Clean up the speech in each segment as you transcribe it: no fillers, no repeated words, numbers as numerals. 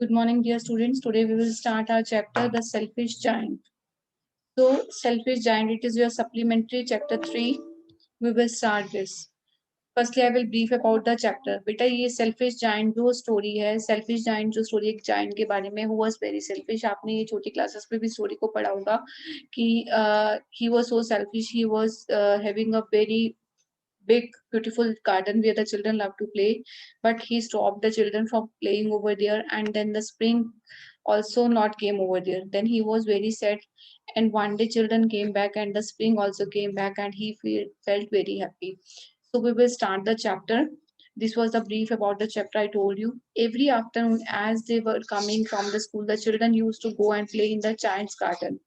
Good morning, dear students. Today we will start our chapter, The Selfish Giant. So, Selfish Giant, it is your supplementary chapter 3. We will start this. Firstly, I will brief about the chapter. बेटा ये selfish giant जो story है, selfish giant जो story एक giant के बारे में, who was very selfish. आपने ये छोटी classes में भी story को पढ़ा होगा कि he was so selfish. He was having a very big beautiful garden where the children love to play, but he stopped the children from playing over there, and then the spring also not came over there. Then he was very sad, and one day children came back and the spring also came back, and he felt very happy. So we will start the chapter. This was the brief about the chapter. I told you every afternoon as they were coming from the school, the children used to go and play in the giant's garden.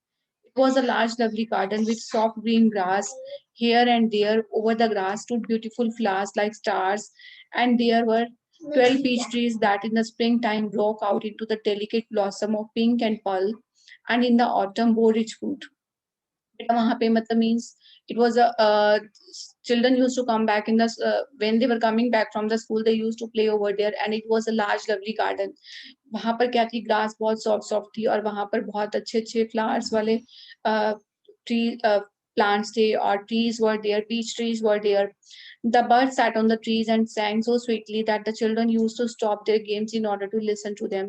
It was a large, lovely garden with soft green grass. Here and there, over the grass, stood beautiful flowers like stars, and there were 12 peach trees that in the springtime broke out into the delicate blossom of pink and pearl, and in the autumn bore rich fruit. बेटा वहां पे मतलब means it was a children used to come back in the when they were coming back from the school they used to play over there and it was a large lovely garden. वहां पर क्या थी grass बहुत soft soft थी और वहां पर बहुत अच्छे अच्छे फ्लावर्स वाले ट्री plants थे और trees were there, peach trees were there. The birds sat on the trees and sang so sweetly that the children used to stop their games in order to listen to them.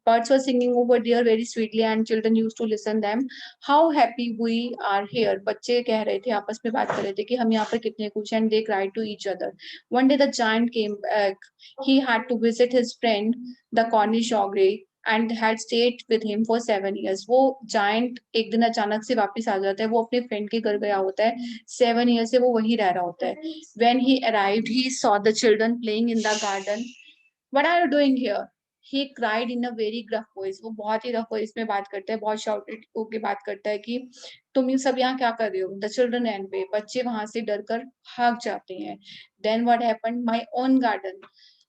Birds were singing over there very sweetly and children used to listen them. How happy we are here. बच्चे कह रहे थे आपस में बात कर रहे थे कि हम यहाँ पर कितने खुश हैं and they cried to each other. One day the giant came back. He had to visit his friend the Cornish ogre and had stayed with him for 7 years. वो giant एक दिन अचानक से वापस आ जाता है. वो अपने friend के घर गया होता है. 7 years से वो वहीं रह रहा होता है. When he arrived, he saw the children playing in the garden. What are you doing here? He cried in a very gruff voice. वो बहुत ही rough voice में बात करता है, बहुत shouted होके बात करता है कि तुम ये सब यहाँ क्या कर रहे हो? The children ran away. बच्चे वहां से डरकर भाग जाते हैं. Then what happened? My own garden.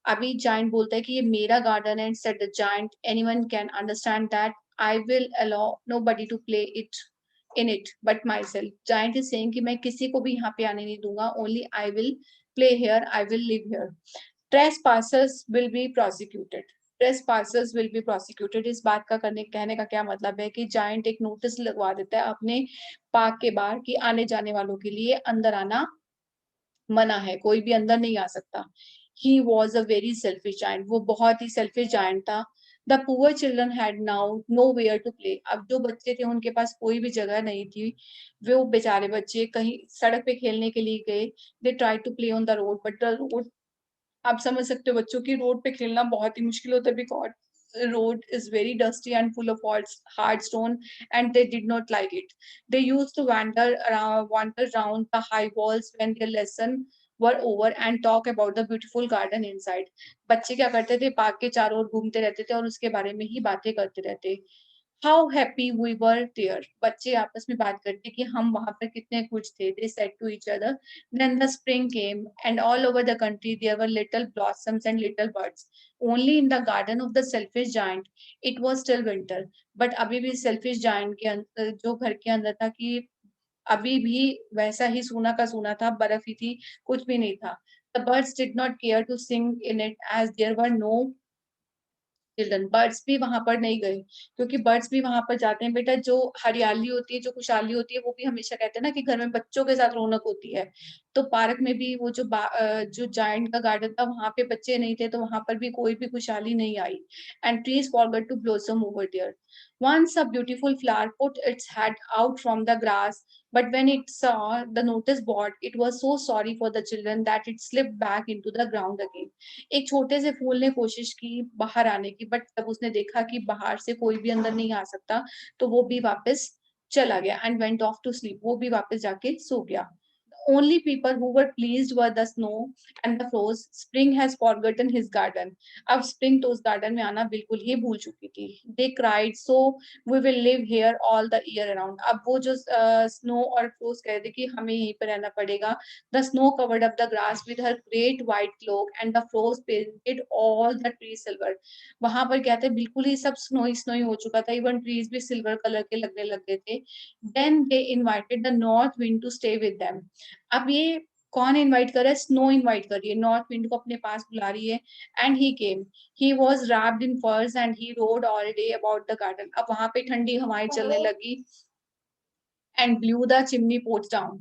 अभी giant बोलता है कि ये मेरा garden है. And said the giant, anyone can understand that I will allow nobody to play it in it but myself. Giant is saying कि मैं किसी को भी यहाँ पे आने नहीं दूंगा. Only I will play here. I will live here. Trespassers will be prosecuted. Trespassers will be prosecuted. इस बात का करने कहने का क्या मतलब है कि जायंट एक नोटिस लगवा देता है अपने पार्क के बाहर कि आने जाने वालों के लिए अंदर आना मना है, कोई भी अंदर नहीं आ सकता. He was a very selfish giant. वो बहुत ही selfish giant था. The poor children had now nowhere to play. अब जो बच्चे थे उनके पास कोई भी जगह नहीं थी. वो बेचारे बच्चे कहीं सड़क पे खेलने के लिए गए. They tried to play on the road, but the road आप समझ सकते हो बच्चों की रोड पे खेलना बहुत ही मुश्किल होता है because road is very dusty and full of hard stone and they did not like it. They used to wander around the high walls when their lesson were over and talk about the beautiful garden inside. बच्चे क्या करते थे park के चारों ओर घूमते रहते थे और उसके बारे में ही बातें करते रहते. How happy we were there. बच्चे आपस में बात करते कि हम वहां पर कितने खुश थे. They said to each other. Then the spring came, and all over the country there were little blossoms and little birds. Only in the garden of the selfish giant, it was still winter. But अभी भी selfish giant के अंदर जो घर के अंदर था कि अभी भी वैसा ही सूना का सूना था, बर्फ ही थी, कुछ भी नहीं था. The birds did not care to sing in it as there were no children. Birds भी वहां पर नहीं गए क्योंकि बर्ड्स भी वहां पर जाते हैं बेटा. जो हरियाली होती है, जो खुशहाली होती है, वो भी हमेशा कहते हैं ना कि घर में बच्चों के साथ रौनक होती है. तो पार्क में भी वो जो जायंट का गार्डन था वहां पे बच्चे नहीं थे तो वहां पर भी कोई भी खुशहाली नहीं आई. And trees forgot to blossom over there. Once a beautiful flower put its head out from the grass, but when it saw the notice board, it was so sorry for the children that it slipped back into the ground again. एक छोटे से फूल ने कोशिश की बाहर आने की, but जब उसने देखा कि बाहर से कोई भी अंदर नहीं आ सकता तो वो भी वापस चला गया and went off to sleep. वो भी वापस जाके सो गया. Only people who were pleased were the snow and the frost. Spring has forgotten his garden. अब spring तो उस garden में आना बिल्कुल ही भूल चुकी थी. They cried, so we will live here all the year around. अब वो जो snow और frost कह रहे थे कि हमें यहीं पर रहना पड़ेगा. The snow covered up the grass with her great white cloak and the frost painted all the trees silver. वहां पर क्या थे बिल्कुल ही सब स्नोई स्नोई हो चुका था. इवन ट्रीज भी सिल्वर कलर के लगने लग गए थे. Then they invited the north wind to stay with them. अब ये कौन इनवाइट कर रहा है? स्नो इनवाइट कर रही है, नॉर्थ विंड को अपने पास बुला रही है। And he came, he was wrapped in furs and he rode all day about the garden. अब वहां पे ठंडी हवाएं चलने लगी and blew the chimney pots down.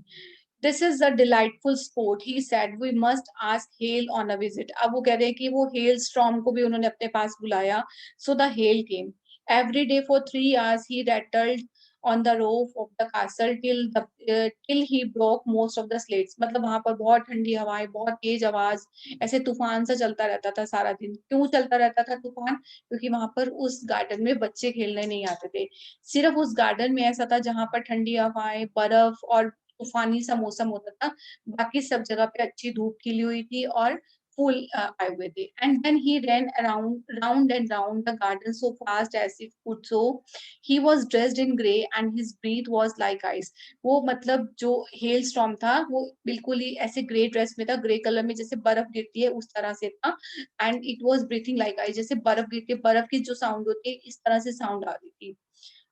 This is a delightful sport, he said. We must ask Hail on a visit. अब वो कह रहे हैं कि वो hail storm को भी उन्होंने अपने पास बुलाया. So the hail came. Every day for 3 hours he rattled on the roof of the castle till he broke most of the slates. मतलब वहां पर बहुत ठंडी हवाएं, बहुत तेज आवाज, ऐसे तूफान सा चलता रहता था सारा दिन. क्यों चलता रहता था तूफान? क्योंकि वहां पर उस गार्डन में बच्चे खेलने नहीं आते थे. सिर्फ उस गार्डन में ऐसा था जहां पर ठंडी हवाएं, बर्फ और तूफानी सा मौसम होता था. बाकी सब जगह पे अच्छी धूप खिली हुई थी और फूल आए हुए थे. And then he ran round and round the garden so fast as he could. So he was dressed in grey and his breath was like ice. वो मतलब जो हेल स्टॉर्म था वो बिल्कुल ही ऐसे ग्रे ड्रेस में था, ग्रे कलर में जैसे बर्फ गिरती है उस तरह से था. And it was breathing like ice, जैसे बर्फ गिरती है, बर्फ की जो साउंड होती है इस तरह से साउंड आ रही थी.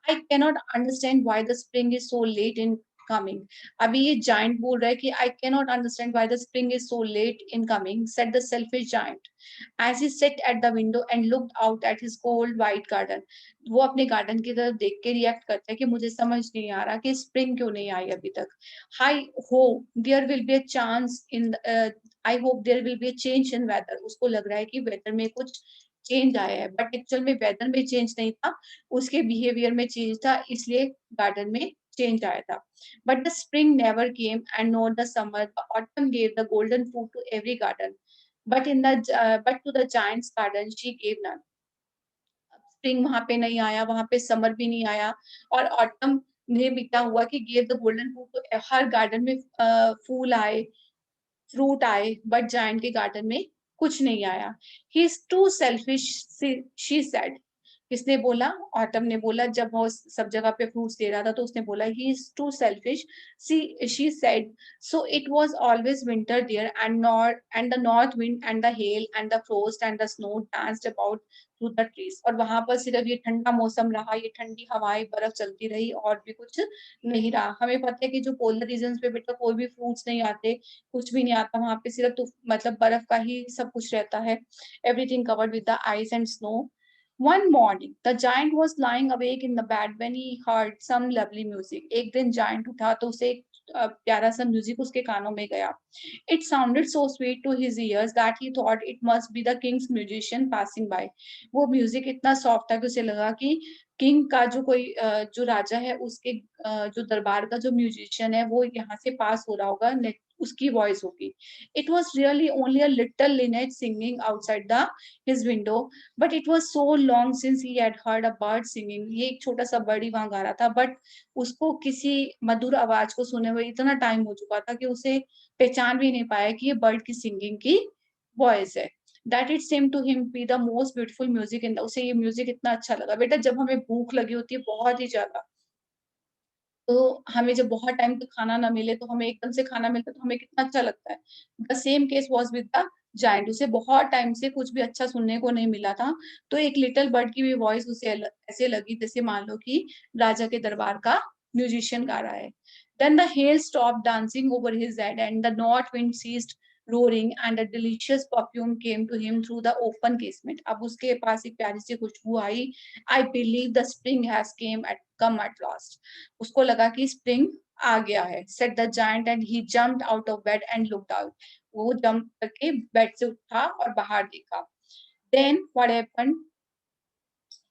I cannot understand why the spring is so late in coming. अभी ये giant बोल रहा है कि I cannot understand why the spring is so late in coming, said the selfish giant, as he sat at the window and looked out at his cold white garden. वो अपने garden की तरफ देख के रिएक्ट करता है कि मुझे समझ नहीं आ रहा कि स्प्रिंग क्यों नहीं आई अभी तक. I hope there will be a chance in I hope there will be a change in weather. उसको लग रहा है कि वेदर में कुछ चेंज आया है, बट एक्चुअल में वेदर में चेंज नहीं था, उसके बिहेवियर में चेंज था, इसलिए गार्डन में चेंज आया था. But the spring never came and not the summer. The autumn gave the golden fruit to every garden, but to the giant's garden she gave none. Spring वहां पे नहीं आया, वहां पे समर भी नहीं आया, और ऑटम ने बीता हुआ कि gave the golden fruit to her garden में फूल आए, फ्रूट आए, बट जायंट के गार्डन में कुछ नहीं आया. He is too selfish, she said. किसने बोला? ऑटम ने बोला. जब वो सब जगह पे फ्रूट्स दे रहा था तो उसने बोला he is too selfish, she said. So it was always winter there and the north wind and the hail and the frost and the snow danced about through the trees. और वहां पर सिर्फ ये ठंडा मौसम रहा, ये ठंडी हवाएं, बर्फ चलती रही, और भी कुछ नहीं रहा. हमें पता है कि जो पोलर रीजन पे बेटा कोई भी फ्रूट्स नहीं आते, कुछ भी नहीं आता वहां पे, सिर्फ तो मतलब बर्फ का ही सब कुछ रहता है. Everything covered with the ice and snow. One morning, the giant was lying awake in the bed when he heard some lovely music. एक दिन giant उठा तो उसे एक प्यारा सा म्यूजिक उसके कानों में गया. It sounded so sweet to his ears that he thought it must be the king's musician passing by. वो म्यूजिक इतना सॉफ्ट था कि उसे लगा कि किंग का जो कोई जो राजा है उसके जो दरबार का जो म्यूजिशियन है वो यहाँ से पास हो रहा होगा, उसकी वॉइस होगी. It was really only a little linnet singing outside his window, but it was so long since he had heard a bird singing. ये एक छोटा सा बर्ड ही वहां गा रहा था, बट उसको किसी मधुर आवाज को सुने हुए इतना टाइम हो चुका था कि उसे पहचान भी नहीं पाया कि ये बर्ड की सिंगिंग की वॉइस है. That it seemed to him be the most beautiful music in the. उसे ये म्यूजिक इतना अच्छा लगा. बेटा जब हमें भूख लगी होती है बहुत ही ज्यादा, तो हमें जब बहुत टाइम तक खाना ना मिले तो हमें एकदम से खाना मिलता है तो हमें कितना अच्छा लगता है. The same case was with the giant. उसे बहुत टाइम से कुछ भी अच्छा सुनने को नहीं मिला था, तो एक लिटिल बर्ड की भी वॉइस उसे ऐसे लगी जैसे मान लो कि राजा के दरबार का म्यूजिशियन गा रहा है. Then the hail stopped dancing over his head and the north wind ceased roaring and a delicious perfume came to him through the open casement. अब उसके पास एक प्यारी सी खुशबू आई. I believe the spring has come at last. उसको लगा कि spring आ गया है, said the giant and he jumped out of bed and looked out. वो जंप करके बेड से उठा और बाहर देखा. Then what happened?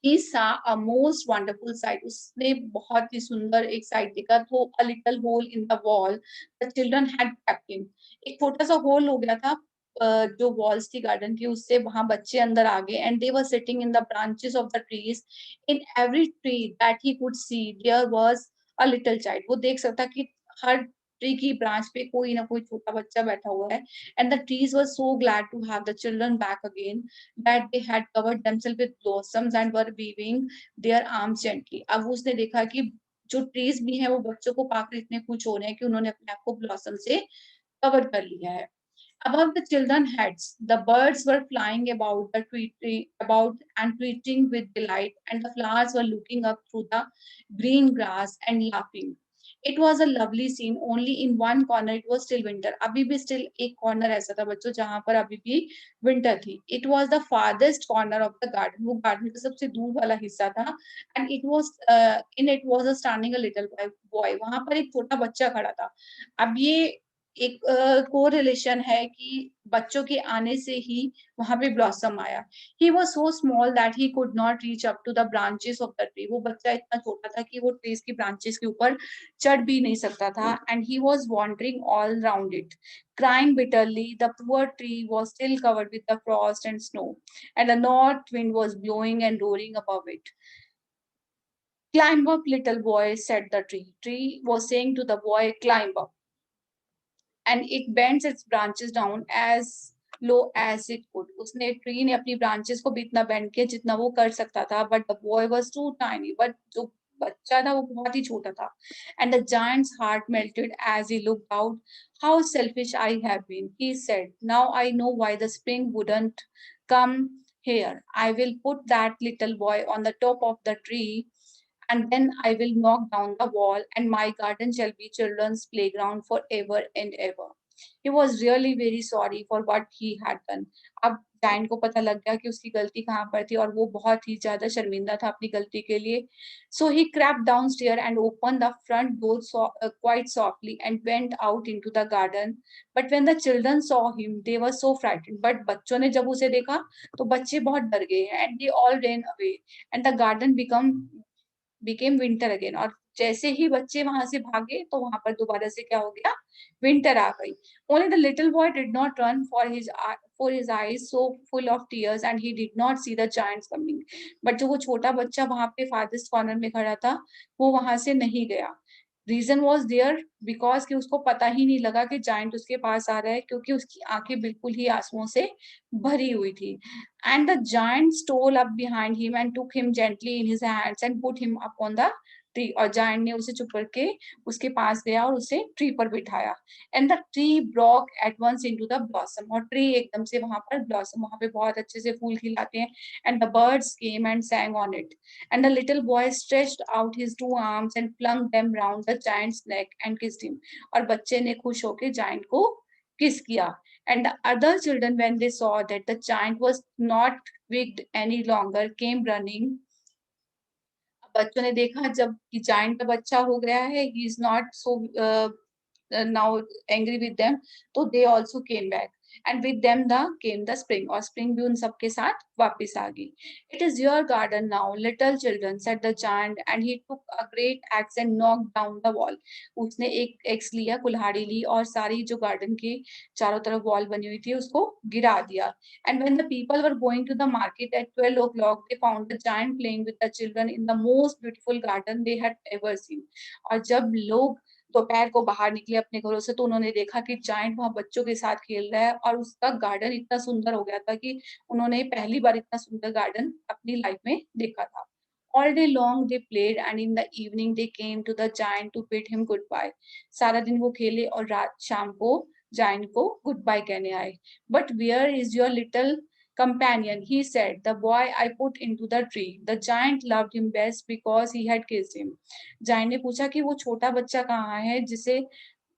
He saw a most wonderful sight. उसने बहुत ही सुंदर एक साइट देखा. तो a little hole in the wall the children had crept in. एक छोटा सा होल हो गया था जो वॉल्स थी गार्डन की, उससे वहां बच्चे अंदर आ गए. And they were sitting in the branches of the trees. In every tree that he could see there was a little child. वो देख सकता कि हर ट्री की ब्रांच पे कोई ना कोई छोटा बच्चा बैठा हुआ है. And the trees were so glad to have the children back again that they had covered themselves with blossoms and were weaving their arms gently. अब उसने देखा कि जो ट्रीज भी हैं वो बच्चों को पाकर इतने खुश हो रहे हैं कि उन्होंने अपने आप को ब्लॉसम से कवर कर लिया है. Above the children heads, the birds were flying about and tweeting with delight, and the flowers were looking up through the green grass and laughing. It was a lovely scene. Only in one corner it was still winter. अभी भी still एक corner ऐसा था बच्चों जहाँ पर अभी भी winter थी. It was the farthest corner of the garden. वो garden का सबसे दूर वाला हिस्सा था. And it was in it was a standing a little boy. वहाँ पर एक छोटा बच्चा खड़ा था. अब ये एक कोरिलेशन है कि बच्चों के आने से ही वहां पे ब्लॉसम आया. He was so small that he could not reach up to the branches of the tree. वो बच्चा इतना छोटा था कि वो ट्रीज की ब्रांचेस के ऊपर चढ़ भी नहीं सकता था. And he was wandering all round it, crying bitterly. The poor tree was still covered with the frost and snow, and a north wind was blowing and roaring above it. Climb up, little boy, said the tree. Tree was saying to the boy, climb up. And it bends its branches down as low as it could. उसने tree ने अपनी branches को भी इतना bend किया जितना वो कर सकता था. But the boy was too tiny. But जो बच्चा था वो बहुत ही छोटा था. And the giant's heart melted as he looked out. How selfish I have been, he said. Now I know why the spring wouldn't come here. I will put that little boy on the top of the tree, and then I will knock down the wall, and my garden shall be children's playground forever and ever. He was really very sorry for what he had done. अब giant को पता लग गया कि उसकी गलती कहाँ पर थी और वो बहुत ही ज्यादा शर्मिंदा था अपनी गलती के लिए. So he crept downstairs and opened the front door quite softly and went out into the garden. But when the children saw him, they were so frightened. But बच्चों ने जब उसे देखा तो बच्चे बहुत डर गए and they all ran away and the garden became winter again. और जैसे ही बच्चे वहां से भागे तो वहां पर दोबारा से क्या हो गया, विंटर आ गई. Only the little boy did not run for his eyes so full of tears and he did not see the giants coming. But जो वो छोटा बच्चा वहां पे farthest corner में खड़ा था वो वहां से नहीं गया. रीजन वॉज देयर बिकॉज कि उसको पता ही नहीं लगा कि जाइंट उसके पास आ रहा है क्योंकि उसकी आंखें बिल्कुल ही आंसुओं से भरी हुई थी. And the giant stole up behind him and took him gently in his hands and put him up on the tree. और जाइंट ने उसे चुप करके उसके पास गया और उसे ट्री पर बिठाया. And the tree broke at once into the blossom. और ट्री एकदम से वहां पर ब्लॉसम, वहां पे बहुत अच्छे से फूल खिलाते हैं. And the birds came and sang on it. And the little boy stretched out his two arms and flung them round the giant's neck and kissed him. और बच्चे ने खुश होके giant को kiss किया. And the other children, when they saw that the giant was not wicked any longer, came running. बच्चों ने देखा जब कि giant का बच्चा हो गया है, he is not so now angry with them, तो they also came back. And with them came the spring, और spring भी उन सबके साथ वापस आ गई. It is your garden now, little children, said the giant, and he took a great axe and knocked down the wall. उसने एक x लिया, कुल्हाड़ी ली और सारी जो गार्डन के चारों तरफ वॉल बनी हुई थी उसको गिरा दिया. And when the people were going to the market at 12 o'clock, they found the giant playing with the children in the most beautiful garden they had ever seen. और जब लोग दोपहर को बाहर निकले अपने घरों से तो उन्होंने देखा कि जायंट वहां बच्चों के साथ खेल रहा है और उसका गार्डन इतना सुंदर हो गया था कि उन्होंने पहली बार इतना सुंदर गार्डन अपनी लाइफ में देखा था. All day long they played and in the evening they came to the giant to bid him goodbye. सारा दिन वो खेले और रात शाम को जायंट को गुड बाय कहने आए. But where is your little companion, he said, the boy I put into the tree. The giant loved him best because he had kissed him. Giant ने पूछा कि वो छोटा बच्चा कहाँ है जिसे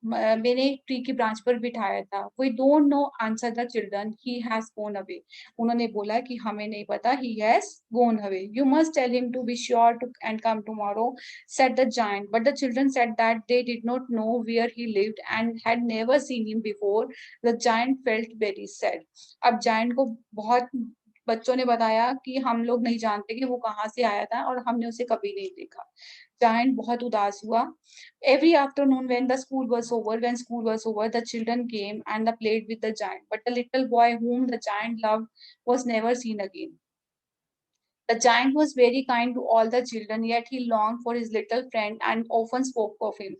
मैंने ट्री की ब्रांच पर बिठाया था. We don't know, answered the children. He has gone away. उन्होंने बोला कि हमें नहीं पता. He has gone away. You must tell him to be sure to and come tomorrow, said the giant. But the children said that they did not know where he lived and had never seen him before. The giant felt very sad. अब giant को बहुत बच्चों ने बताया कि हम लोग नहीं जानते कि वो कहाँ से आया था और हमने उसे कभी नहीं देखा. Giant बहुत उदास हुआ. Every afternoon when school was over, the children came and they played with the giant. But the little boy whom the giant loved was never seen again. The giant was very kind to all the children, yet he longed for his little friend and often spoke of him.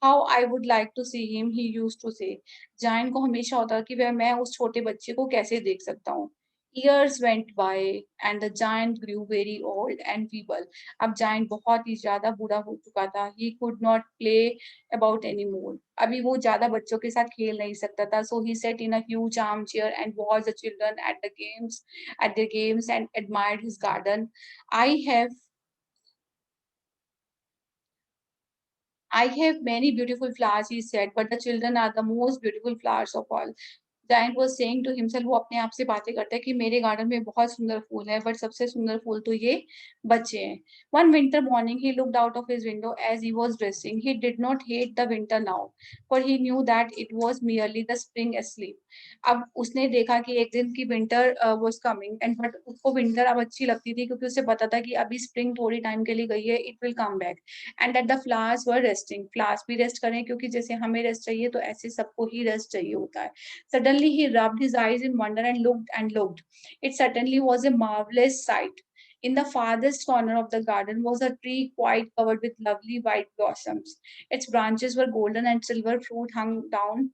How I would like to see him, he used to say. Giant को हमेशा होता कि वह मैं उस छोटे बच्चे को कैसे देख सकता हूँ. Years went by and the giant grew very old and feeble. अब giant बहुत ही ज्यादा बूढ़ा हो चुका था. He could not play about anymore. अभी वो ज्यादा बच्चों के साथ खेल नहीं सकता था. So he sat in a huge armchair and watched the children at their games and admired his garden. I have I have many beautiful flowers, he said, but the children are the most beautiful flowers of all. Giant was saying to himself, वो अपने आप से बातें करता है कि मेरे garden में बहुत सुंदर फूल है, बट सबसे सुंदर फूल तो ये बच्चे हैं. One winter morning he looked out of his window as he was dressing. He did not hate the winter now, for he knew that it was merely the spring asleep. अब उसने देखा कि एक दिन की winter was coming, and but उसको winter अब अच्छी लगती थी क्योंकि उसे पता था कि अभी स्प्रिंग थोड़ी टाइम के लिए गई है, it will come back. And that the flowers were resting. Flowers भी रेस्ट करें, क्योंकि जैसे हमें रेस्ट चाहिए तो ऐसे सबको ही रेस्ट चाहिए होता है. Suddenly he rubbed his eyes in wonder and looked and looked. It certainly was a marvelous sight. In the farthest corner of the garden was a tree quite covered with lovely white blossoms. Its branches were golden and silver fruit hung down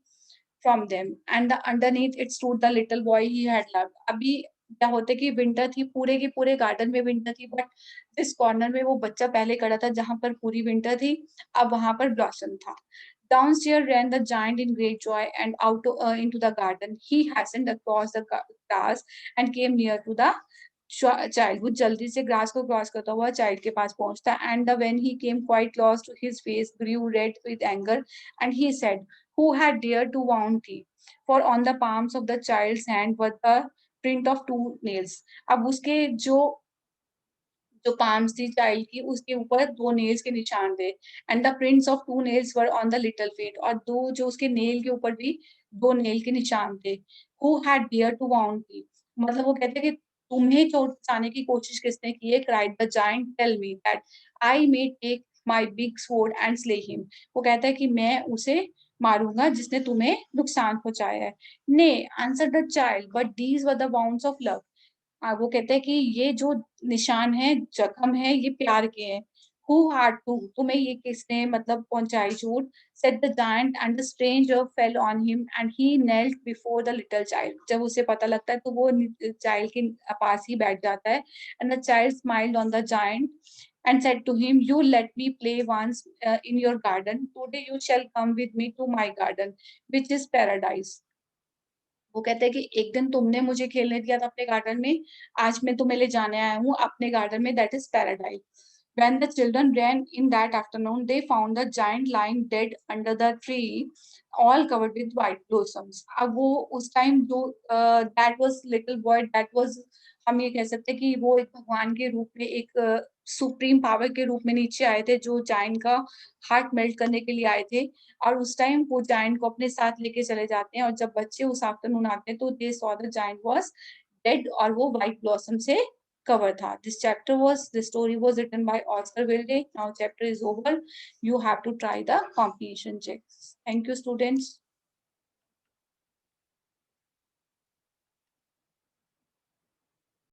from them, and underneath it stood the little boy he had loved. अभी क्या होता है कि winter थी, पूरे के पूरे garden में विंटर थी, बट जिस कॉर्नर में वो बच्चा पहले खड़ा था जहां पर पूरी विंटर थी, अब वहां पर ब्लॉसम था. Downstairs ran the giant in great joy and out into the garden. He hastened across the grass and came near to the child. वो जल्दी से ग्रास को क्रॉस करता हुआ चाइल्ड के पास पहुंचता. And when he came quite close to, his face grew red with anger, and he said, "Who had dared to wound thee?" For on the palms of the child's hand were the print of two nails. अब उसके जो palms थी child की, उसके ऊपर 2 nails के निशान थे. And the prints of 2 nails were on the little feet. और 2 जो उसके नेल के ऊपर भी 2 नेल के निशान थे. हू हैड डेयर टू वाउंड मी? मतलब वो कहते हैं कि तुम्हें चोट पहुँचाने की कोशिश किसने की है? Cried the giant, tell me that I may take my big sword and slay him. वो कहता है कि मैं उसे मारूँगा जिसने तुम्हें नुकसान पहुँचाया है. ने answered the child, but these were the wounds of love. वो कहते हैं कि ये जो निशान है, जख्म है, ये प्यार के हैं. हू हार्ट टू, तुम्हें ये किसने मतलब पहुँचाई चोट? Said the giant, and the stranger fell on him and he knelt before the little child. जब उसे पता लगता है तो वो चाइल्ड के पास ही बैठ जाता है. And the child smiled on the giant and said to him, "You let me play once in your garden. Today you shall come with me to my garden, which is paradise." वो कहते हैं कि एक दिन तुमने मुझे खेलने दिया था अपने गार्डन में, आज मैं तुम्हें ले जाने आया हूँ अपने गार्डन में, that is paradise. When the children ran in that afternoon, they found the giant lying dead under the tree, all covered with white blossoms. अब वो उस टाइम जो that was little boy, that was, हम ये कह सकते हैं कि वो एक भगवान के रूप में, एक सुप्रीम पावर के रूप में नीचे आए थे, जो जायंट का हार्ट मेल्ट करने के लिए आए थे. और उस टाइम वो जायंट को अपने साथ लेके चले जाते हैं, और जब बच्चे उस आफ्टरनून आते हैं तो they saw the giant was dead, और वो व्हाइट ब्लॉसम से कवर था. This story was written by Oscar Wilde. Now chapter is over. You have to try the comprehension checks. Thank you, students.